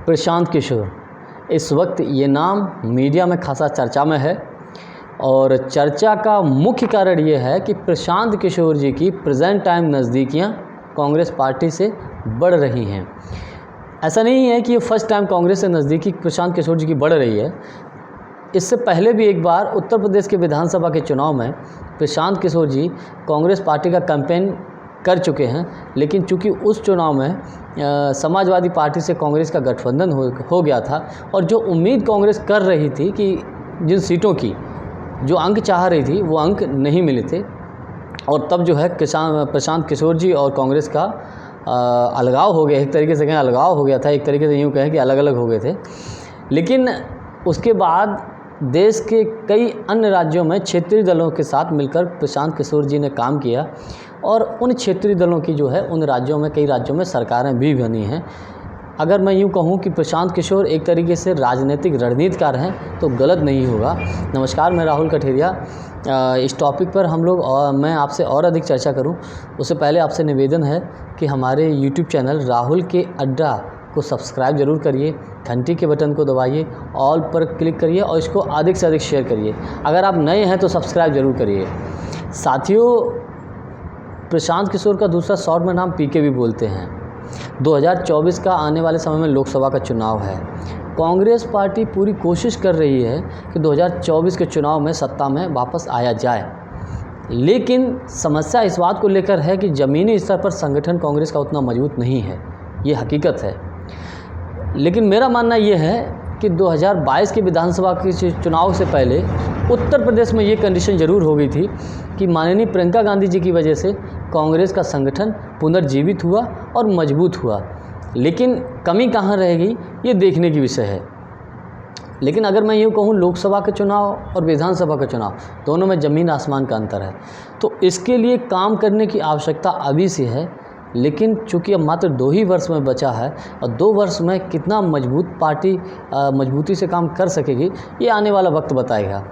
प्रशांत किशोर, इस वक्त ये नाम मीडिया में खासा चर्चा में है और चर्चा का मुख्य कारण ये है कि प्रशांत किशोर जी की प्रेजेंट टाइम नज़दीकियाँ कांग्रेस पार्टी से बढ़ रही हैं। ऐसा नहीं है कि ये फर्स्ट टाइम कांग्रेस से नज़दीकी प्रशांत किशोर जी की बढ़ रही है। इससे पहले भी एक बार उत्तर प्रदेश के विधानसभा के चुनाव में प्रशांत किशोर जी कांग्रेस पार्टी का कैंपेन कर चुके हैं, लेकिन चूंकि उस चुनाव में समाजवादी पार्टी से कांग्रेस का गठबंधन हो गया था और जो उम्मीद कांग्रेस कर रही थी कि जिन सीटों की जो अंक चाह रही थी वो अंक नहीं मिले थे और तब जो है प्रशांत किशोर जी और कांग्रेस का अलगाव हो गया। एक तरीके से कहें अलगाव हो गया था, एक तरीके से यूँ कहें कि अलग अलग हो गए थे। लेकिन उसके बाद देश के कई अन्य राज्यों में क्षेत्रीय दलों के साथ मिलकर प्रशांत किशोर जी ने काम किया और उन क्षेत्रीय दलों की जो है उन राज्यों में कई राज्यों में सरकारें भी बनी हैं। अगर मैं यूँ कहूँ कि प्रशांत किशोर एक तरीके से राजनीतिक रणनीतिकार हैं तो गलत नहीं होगा। नमस्कार, मैं राहुल कठेरिया। इस टॉपिक पर हम लोग और मैं आपसे और अधिक चर्चा करूं उससे पहले आपसे निवेदन है कि हमारे YouTube चैनल राहुल के अड्डा को सब्सक्राइब ज़रूर करिए, घंटी के बटन को दबाइए, ऑल पर क्लिक करिए और इसको अधिक से अधिक शेयर करिए। अगर आप नए हैं तो सब्सक्राइब ज़रूर करिए। साथियों, प्रशांत किशोर का दूसरा शॉर्ट में नाम पीके भी बोलते हैं। 2024 का आने वाले समय में लोकसभा का चुनाव है। कांग्रेस पार्टी पूरी कोशिश कर रही है कि 2024 के चुनाव में सत्ता में वापस आया जाए, लेकिन समस्या इस बात को लेकर है कि ज़मीनी स्तर पर संगठन कांग्रेस का उतना मजबूत नहीं है। ये हकीकत है। लेकिन मेरा मानना ये है कि 2022 के विधानसभा के चुनाव से पहले उत्तर प्रदेश में ये कंडीशन ज़रूर हो गई थी कि माननीय प्रियंका गांधी जी की वजह से कांग्रेस का संगठन पुनर्जीवित हुआ और मजबूत हुआ। लेकिन कमी कहाँ रहेगी ये देखने की विषय है। लेकिन अगर मैं यूँ कहूँ, लोकसभा के चुनाव और विधानसभा का चुनाव दोनों में ज़मीन आसमान का अंतर है, तो इसके लिए काम करने की आवश्यकता अभी से है। लेकिन चूंकि अब मात्र 2 ही वर्ष में बचा है और 2 वर्ष में कितना मजबूत पार्टी मजबूती से काम कर सकेगी ये आने वाला वक्त बताएगा।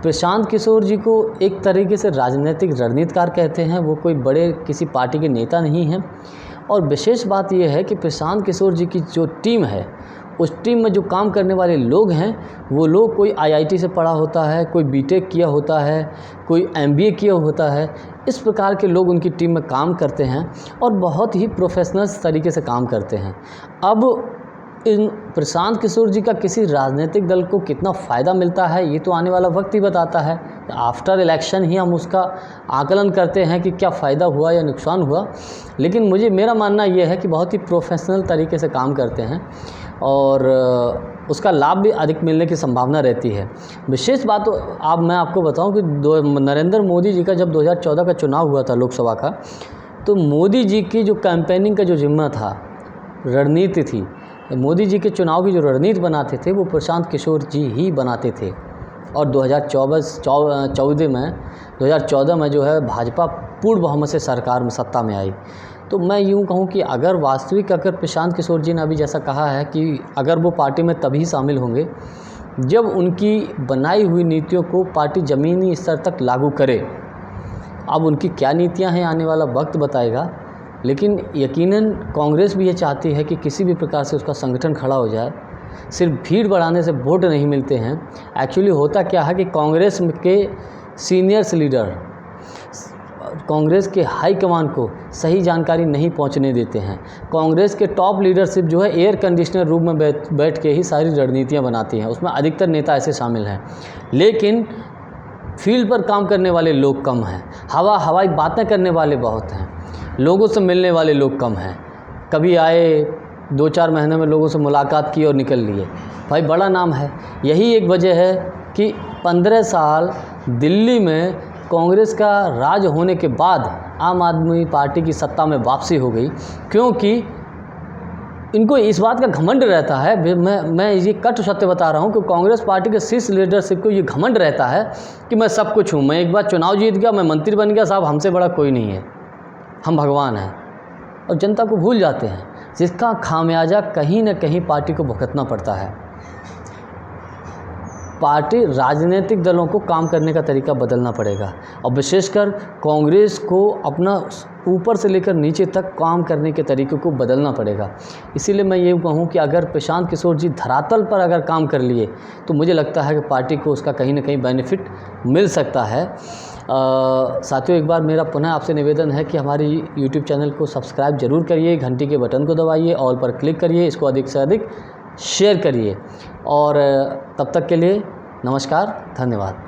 प्रशांत किशोर जी को एक तरीके से राजनीतिक रणनीतिकार कहते हैं। वो कोई बड़े किसी पार्टी के नेता नहीं हैं और विशेष बात यह है कि प्रशांत किशोर जी की जो टीम है उस टीम में जो काम करने वाले लोग हैं वो लोग कोई IIT से पढ़ा होता है, कोई BTech किया होता है, कोई MBA किया होता है। इस प्रकार के लोग उनकी टीम में काम करते हैं और बहुत ही प्रोफेशनल तरीके से काम करते हैं। अब इन प्रशांत किशोर जी का किसी राजनीतिक दल को कितना फ़ायदा मिलता है ये तो आने वाला वक्त ही बताता है। आफ्टर इलेक्शन ही हम उसका आकलन करते हैं कि क्या फ़ायदा हुआ या नुकसान हुआ। लेकिन मेरा मानना ये है कि बहुत ही प्रोफेशनल तरीके से काम करते हैं और उसका लाभ भी अधिक मिलने की संभावना रहती है। विशेष बात मैं आपको बताऊं कि नरेंद्र मोदी जी का जब 2014 का चुनाव हुआ था लोकसभा का, तो मोदी जी की जो कैंपेनिंग का जो जिम्मा था, रणनीति थी, मोदी जी के चुनाव की जो रणनीति बनाते थे वो प्रशांत किशोर जी ही बनाते थे। और 2014 में जो है भाजपा पूर्ण बहुमत से सरकार में सत्ता में आई। तो मैं यूँ कहूँ कि अगर प्रशांत किशोर जी ने अभी जैसा कहा है कि अगर वो पार्टी में तभी शामिल होंगे जब उनकी बनाई हुई नीतियों को पार्टी ज़मीनी स्तर तक लागू करे। अब उनकी क्या नीतियां हैं आने वाला वक्त बताएगा, लेकिन यकीनन कांग्रेस भी ये चाहती है कि किसी भी प्रकार से उसका संगठन खड़ा हो जाए। सिर्फ भीड़ बढ़ाने से वोट नहीं मिलते हैं। एक्चुअली होता क्या है कि कांग्रेस के सीनियर्स लीडर कांग्रेस के हाई कमान को सही जानकारी नहीं पहुंचने देते हैं। कांग्रेस के टॉप लीडरशिप जो है एयर कंडीशनर रूम में बैठ के ही सारी रणनीतियां बनाती हैं। उसमें अधिकतर नेता ऐसे शामिल हैं, लेकिन फील्ड पर काम करने वाले लोग कम हैं। हवाई बातें करने वाले बहुत हैं, लोगों से मिलने वाले लोग कम हैं। कभी आए 2-4 महीने में लोगों से मुलाकात की और निकल लिए। भाई बड़ा नाम है। यही एक वजह है कि 15 साल दिल्ली में कांग्रेस का राज होने के बाद आम आदमी पार्टी की सत्ता में वापसी हो गई, क्योंकि इनको इस बात का घमंड रहता है। मैं ये कट सत्य बता रहा हूँ कि कांग्रेस पार्टी के शीर्ष लीडरशिप को ये घमंड रहता है कि मैं सब कुछ हूँ, मैं एक बार चुनाव जीत गया, मैं मंत्री बन गया, साहब हमसे बड़ा कोई नहीं है, हम भगवान हैं। और जनता को भूल जाते हैं, जिसका खामियाजा कहीं न कहीं पार्टी को भुगतना पड़ता है। पार्टी राजनीतिक दलों को काम करने का तरीका बदलना पड़ेगा और विशेषकर कांग्रेस को अपना ऊपर से लेकर नीचे तक काम करने के तरीके को बदलना पड़ेगा। इसीलिए मैं ये कहूँ कि अगर प्रशांत किशोर जी धरातल पर अगर काम कर लिए तो मुझे लगता है कि पार्टी को उसका कहीं ना कहीं बेनिफिट मिल सकता है। साथियों, एक बार मेरा पुनः आपसे निवेदन है कि हमारी यूट्यूब चैनल को सब्सक्राइब जरूर करिए, घंटी के बटन को दबाइए, ऑल पर क्लिक करिए, इसको अधिक से अधिक शेयर करिए और तब तक के लिए नमस्कार, धन्यवाद।